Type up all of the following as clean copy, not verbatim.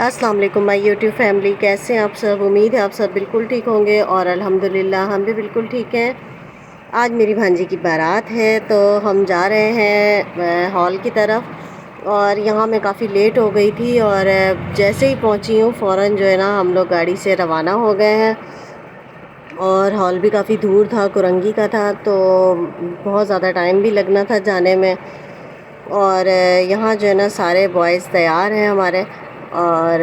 अस्सलाम वालेकुम my YouTube family, कैसे हैं आप सब। उम्मीद है आप सब बिल्कुल ठीक होंगे और अल्हम्दुलिल्लाह हम भी बिल्कुल ठीक हैं। आज मेरी भांजी की बारात है तो हम जा रहे हैं हॉल की तरफ। और यहाँ मैं काफ़ी लेट हो गई थी और जैसे ही पहुँची हूँ फ़ौरन जो है ना हम लोग गाड़ी से रवाना हो गए हैं। और हॉल भी काफ़ी दूर था, कुरंगी का था, तो बहुत ज़्यादा टाइम भी लगना था जाने में। और यहाँ जो है ना सारे बॉयज़ तैयार हैं हमारे। और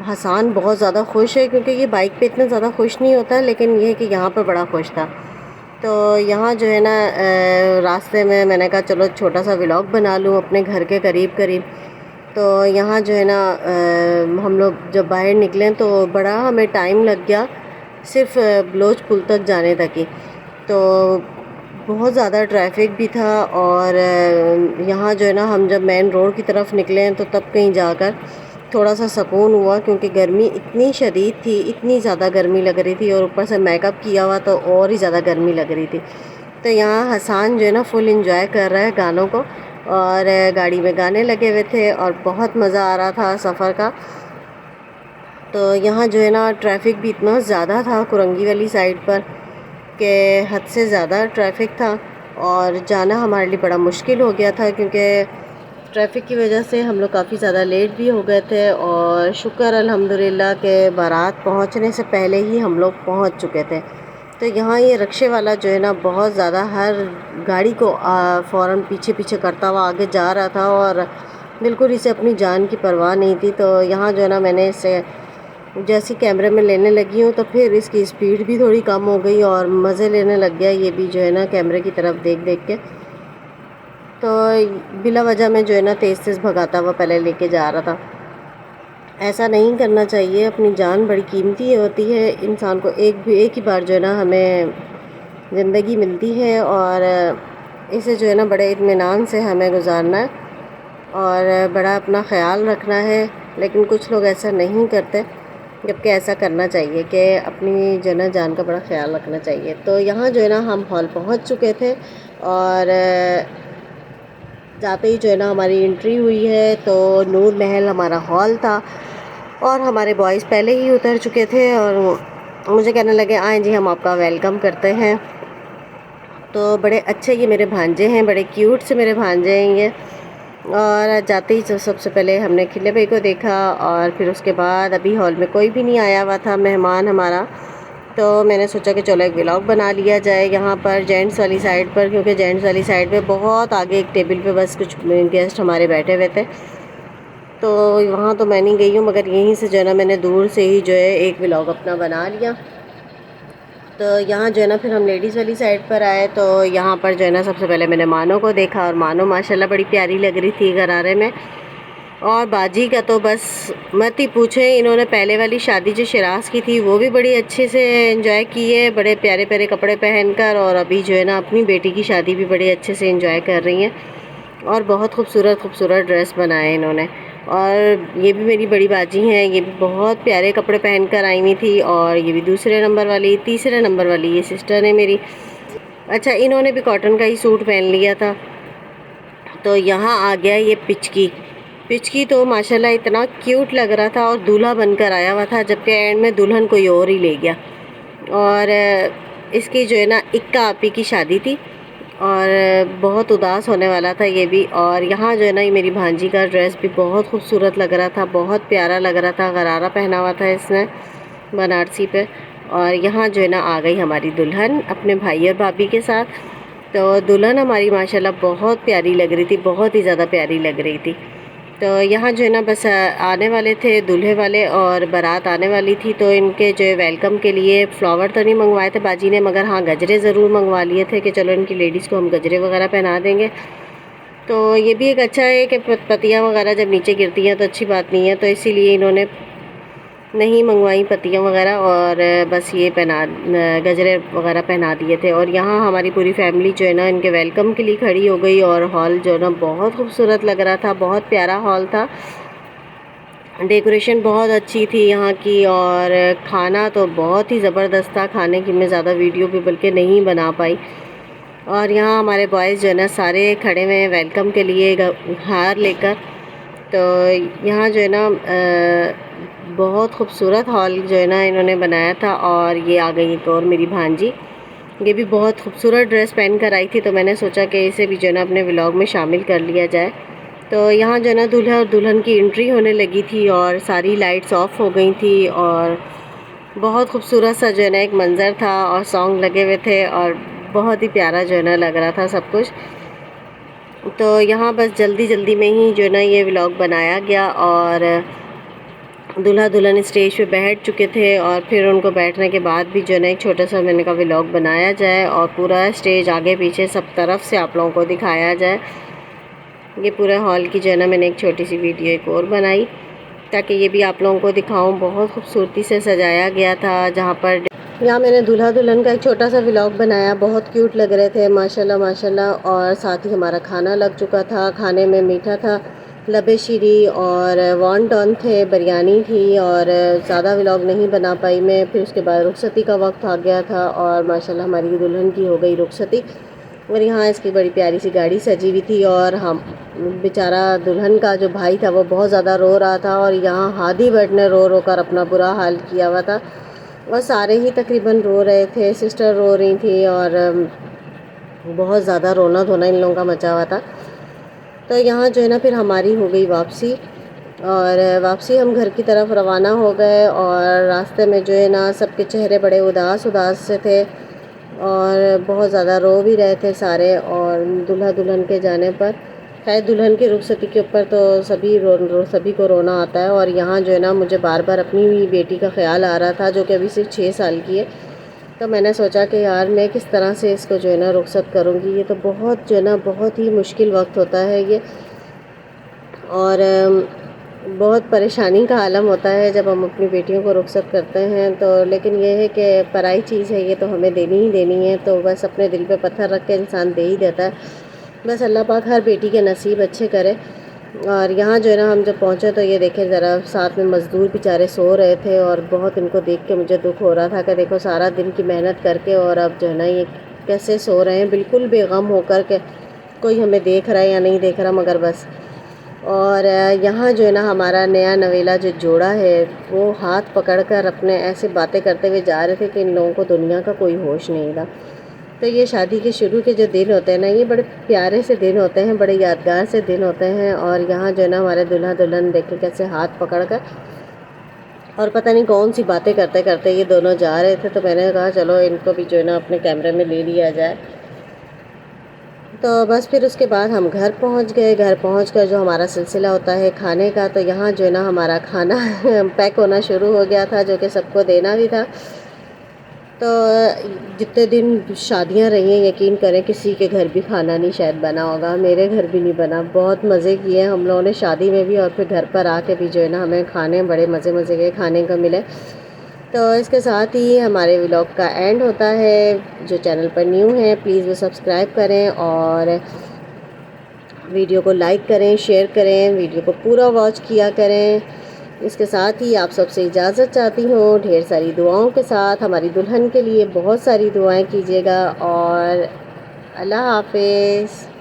हसन बहुत ज़्यादा खुश है क्योंकि ये बाइक पे इतना ज़्यादा खुश नहीं होता, लेकिन ये है कि यहाँ पर बड़ा खुश था। तो यहाँ जो है ना रास्ते में मैंने कहा चलो छोटा सा व्लॉग बना लूँ अपने घर के करीब करीब। तो यहाँ जो है ना हम लोग जब बाहर निकले तो बड़ा हमें टाइम लग गया, सिर्फ बलोच पुल तक जाने तक ही। तो बहुत ज़्यादा ट्रैफिक भी था। और यहाँ जो है ना हम जब मेन रोड की तरफ निकले हैं तो तब कहीं जाकर थोड़ा सा सुकून हुआ, क्योंकि गर्मी इतनी शदीद थी, इतनी ज़्यादा गर्मी लग रही थी और ऊपर से मेकअप किया हुआ तो और ही ज़्यादा गर्मी लग रही थी। तो यहाँ हसन जो है ना फुल इंजॉय कर रहा है गानों को, और गाड़ी में गाने लगे हुए थे और बहुत मज़ा आ रहा था सफ़र का। तो यहाँ जो है ना ट्रैफिक भी इतना ज़्यादा था कुरंगी वाली साइड पर कि हद से ज़्यादा ट्रैफिक था और जाना हमारे लिए बड़ा मुश्किल हो गया था, क्योंकि ट्रैफिक की वजह से हम लोग काफ़ी ज़्यादा लेट भी हो गए थे। और शुक्र अल्हम्दुलिल्लाह के बारात पहुंचने से पहले ही हम लोग पहुंच चुके थे। तो यहाँ ये रिक्शे वाला जो है ना बहुत ज़्यादा हर गाड़ी को फ़ौरन पीछे पीछे करता हुआ आगे जा रहा था और बिल्कुल इसे अपनी जान की परवाह नहीं थी। तो यहाँ जो है ना मैंने इसे जैसे कैमरे में लेने लगी हूँ तो फिर इसकी स्पीड भी थोड़ी कम हो गई और मज़े लेने लग गया ये भी जो है ना कैमरे की तरफ देख देख के। तो बिला वजह में जो है ना तेज़ तेज़ भगाता हुआ पहले लेके जा रहा था। ऐसा नहीं करना चाहिए, अपनी जान बड़ी कीमती होती है। इंसान को एक ही बार जो है ना हमें ज़िंदगी मिलती है और इसे जो है ना बड़े इत्मीनान से हमें गुजारना है और बड़ा अपना ख़याल रखना है। लेकिन कुछ लोग ऐसा नहीं करते, जबकि ऐसा करना चाहिए कि अपनी जो है ना जान का बड़ा ख्याल रखना चाहिए। तो यहाँ जो है ना हम हॉल पहुँच चुके थे और जाते ही जो है ना हमारी एंट्री हुई है। तो नूर महल हमारा हॉल था और हमारे बॉयज़ पहले ही उतर चुके थे और मुझे कहने लगे आएँ जी हम आपका वेलकम करते हैं। तो बड़े अच्छे ये मेरे भांजे हैं, बड़े क्यूट से मेरे भांजे हैं ये। और जाते ही सबसे पहले हमने खिले भाई को देखा और फिर उसके बाद अभी हॉल में कोई भी नहीं आया हुआ था मेहमान हमारा। तो मैंने सोचा कि चलो एक व्लॉग बना लिया जाए यहाँ पर जेंट्स वाली साइड पर, क्योंकि जेंट्स वाली साइड पे बहुत आगे एक टेबल पे बस कुछ गेस्ट हमारे बैठे हुए थे। तो वहाँ तो मैं नहीं गई हूँ, मगर यहीं से जो है ना मैंने दूर से ही जो है एक व्लॉग अपना बना लिया। तो यहाँ जो है ना फिर हम लेडीज़ वाली साइड पर आए। तो यहाँ पर जो है ना सबसे पहले मैंने मानो को देखा और मानो माशाल्लाह बड़ी प्यारी लग रही थी गरारे में। और बाजी का तो बस मत ही पूछे, इन्होंने पहले वाली शादी जो शिराज की थी वो भी बड़ी अच्छे से एंजॉय की है, बड़े प्यारे प्यारे कपड़े पहनकर। और अभी जो है ना अपनी बेटी की शादी भी बड़े अच्छे से एंजॉय कर रही हैं और बहुत खूबसूरत खूबसूरत ड्रेस बनाए इन्होंने। और ये भी मेरी बड़ी बाजी हैं, ये भी बहुत प्यारे कपड़े पहनकर आई हुई थी। और ये भी दूसरे नंबर वाली, तीसरे नंबर वाली ये सिस्टर है मेरी। अच्छा, इन्होंने भी कॉटन का ही सूट पहन लिया था। तो यहाँ आ गया ये पिचकी। पिचकी तो माशाल्लाह इतना क्यूट लग रहा था और दूल्हा बनकर आया हुआ था, जबकि एंड में दुल्हन कोई और ही ले गया। और इसकी जो है ना इक्का आपी की शादी थी और बहुत उदास होने वाला था ये भी। और यहाँ जो है ना ये मेरी भांजी का ड्रेस भी बहुत खूबसूरत लग रहा था, बहुत प्यारा लग रहा था। गरारा पहना हुआ था इसने बनारसी पे। और यहाँ जो है ना आ गई हमारी दुल्हन अपने भाई और भाभी के साथ। तो दुल्हन हमारी माशाल्लाह बहुत प्यारी लग रही थी, बहुत ही ज़्यादा प्यारी लग रही थी। तो यहाँ जो है ना बस आने वाले थे दूल्हे वाले और बारात आने वाली थी। तो इनके जो है वेलकम के लिए फ्लावर तो नहीं मंगवाए थे बाजी ने, मगर हाँ गजरे ज़रूर मंगवा लिए थे कि चलो इनकी लेडीज़ को हम गजरे वगैरह पहना देंगे। तो ये भी एक अच्छा है कि पत्तियाँ वगैरह जब नीचे गिरती हैं तो अच्छी बात नहीं है, तो इसीलिए इन्होंने नहीं मंगवाई पत्तियाँ वगैरह और बस ये गजरे वगैरह पहना दिए थे। और यहाँ हमारी पूरी फैमिली जो है ना इनके वेलकम के लिए खड़ी हो गई। और हॉल जो है ना बहुत खूबसूरत लग रहा था, बहुत प्यारा हॉल था, डेकोरेशन बहुत अच्छी थी यहाँ की। और खाना तो बहुत ही ज़बरदस्त था, खाने की मैं ज़्यादा वीडियो भी बल्कि नहीं बना पाई। और यहाँ हमारे बॉयज़ जो है ना सारे खड़े हुए हैं वेलकम के लिए हार लेकर। तो यहाँ जो है ना बहुत खूबसूरत हॉल जो है ना इन्होंने बनाया था। और ये आ गई एक और मेरी भांजी, ये भी बहुत खूबसूरत ड्रेस पहन कर आई थी, तो मैंने सोचा कि इसे भी जो है ना अपने व्लॉग में शामिल कर लिया जाए। तो यहाँ जो है ना दूल्हा और दुल्हन की एंट्री होने लगी थी और सारी लाइट्स ऑफ हो गई थी और बहुत खूबसूरत सा जो है ना एक मंज़र था और सॉन्ग लगे हुए थे और बहुत ही प्यारा जो है ना लग रहा था सब कुछ। तो यहाँ बस जल्दी जल्दी में ही जो है ना ये व्लॉग बनाया गया और दूल्हा दुल्हन स्टेज पे बैठ चुके थे और फिर उनको बैठने के बाद भी जो है ना एक छोटा सा मैंने कहा व्लॉग बनाया जाए और पूरा स्टेज आगे पीछे सब तरफ से आप लोगों को दिखाया जाए। ये पूरे हॉल की जो है ना मैंने एक छोटी सी वीडियो एक और बनाई ताकि ये भी आप लोगों को दिखाऊं। बहुत खूबसूरती से सजाया गया था। जहाँ पर यहाँ मैंने दूल्हा दुल्हन का एक छोटा सा व्लॉग बनाया, बहुत क्यूट लग रहे थे माशाल्लाह माशाल्लाह। और साथ ही हमारा खाना लग चुका था। खाने में मीठा था, लबे शीरी और वॉन्टॉन थे, बिरयानी थी और ज़्यादा व्लॉग नहीं बना पाई मैं। फिर उसके बाद रुखसती का वक्त आ गया था और माशाल्लाह हमारी दुल्हन की हो गई रुखसती। और यहाँ इसकी बड़ी प्यारी सी गाड़ी सजी हुई थी और हम बेचारा दुल्हन का जो भाई था वो बहुत ज़्यादा रो रहा था और यहाँ हादी भट्ट ने रो रो कर अपना बुरा हाल किया हुआ था और सारे ही तकरीबन रो रहे थे। सिस्टर रो रही थी और बहुत ज़्यादा रोना धोना इन लोगों का मचा हुआ था। तो यहाँ जो है ना फिर हमारी हो गई वापसी और वापसी हम घर की तरफ रवाना हो गए और रास्ते में जो है ना सबके चेहरे बड़े उदास उदास से थे और बहुत ज़्यादा रो भी रहे थे सारे। और दूल्हा दुल्हन के जाने पर, खैर दुल्हन की रुखसती के ऊपर तो सभी को रोना आता है। और यहाँ जो है ना मुझे बार बार अपनी ही बेटी का ख्याल आ रहा था जो कि अभी सिर्फ 6 साल की है। तो मैंने सोचा कि यार मैं किस तरह से इसको जो है ना रुखसत करूँगी। ये तो बहुत जो है ना बहुत ही मुश्किल वक्त होता है ये और बहुत परेशानी का आलम होता है जब हम अपनी बेटियों को रुखसत करते हैं। तो लेकिन ये है कि पराई चीज़ है, ये तो हमें देनी ही देनी है। तो बस अपने दिल पे पत्थर रख के इंसान दे ही देता है। बस अल्लाह पाक हर बेटी के नसीब अच्छे करे। और यहाँ जो है ना हम जब पहुँचे तो ये देखें ज़रा, साथ में मज़दूर बेचारे सो रहे थे और बहुत इनको देख के मुझे दुख हो रहा था कि देखो सारा दिन की मेहनत करके और अब जो है ना ये कैसे सो रहे हैं बिल्कुल बेगम होकर के, कोई हमें देख रहा है या नहीं देख रहा मगर बस। और यहाँ जो है ना हमारा नया नवेला जो जोड़ा है वो हाथ पकड़कर अपने ऐसे बातें करते हुए जा रहे थे कि इन लोगों को दुनिया का कोई होश नहीं था। तो ये शादी के शुरू के जो दिन होते हैं ना, ये बड़े प्यारे से दिन होते हैं, बड़े यादगार से दिन होते हैं। और यहाँ जो है ना हमारे दूल्हा दुल्हन देखे कैसे हाथ पकड़कर और पता नहीं कौन सी बातें करते करते ये दोनों जा रहे थे। तो मैंने कहा चलो इनको भी जो है ना अपने कैमरे में ले लिया जाए। तो बस फिर उसके बाद हम घर पहुंच गए। घर पहुंचकर जो हमारा सिलसिला होता है खाने का, तो यहाँ जो है ना हमारा खाना पैक होना शुरू हो गया था जो कि सबको देना भी था। तो जितने दिन शादियां रही हैं यकीन करें किसी के घर भी खाना नहीं शायद बना होगा, मेरे घर भी नहीं बना। बहुत मज़े किए हम लोगों ने शादी में भी और फिर घर पर आके भी जो है ना हमें खाने बड़े मज़े मज़े के खाने को मिले। तो इसके साथ ही हमारे व्लॉग का एंड होता है। जो चैनल पर न्यू है प्लीज़ वो सब्सक्राइब करें और वीडियो को लाइक करें, शेयर करें, वीडियो को पूरा वॉच किया करें। इसके साथ ही आप सबसे इजाज़त चाहती हूँ ढेर सारी दुआओं के साथ। हमारी दुल्हन के लिए बहुत सारी दुआएं कीजिएगा और अल्लाह हाफ़िज़।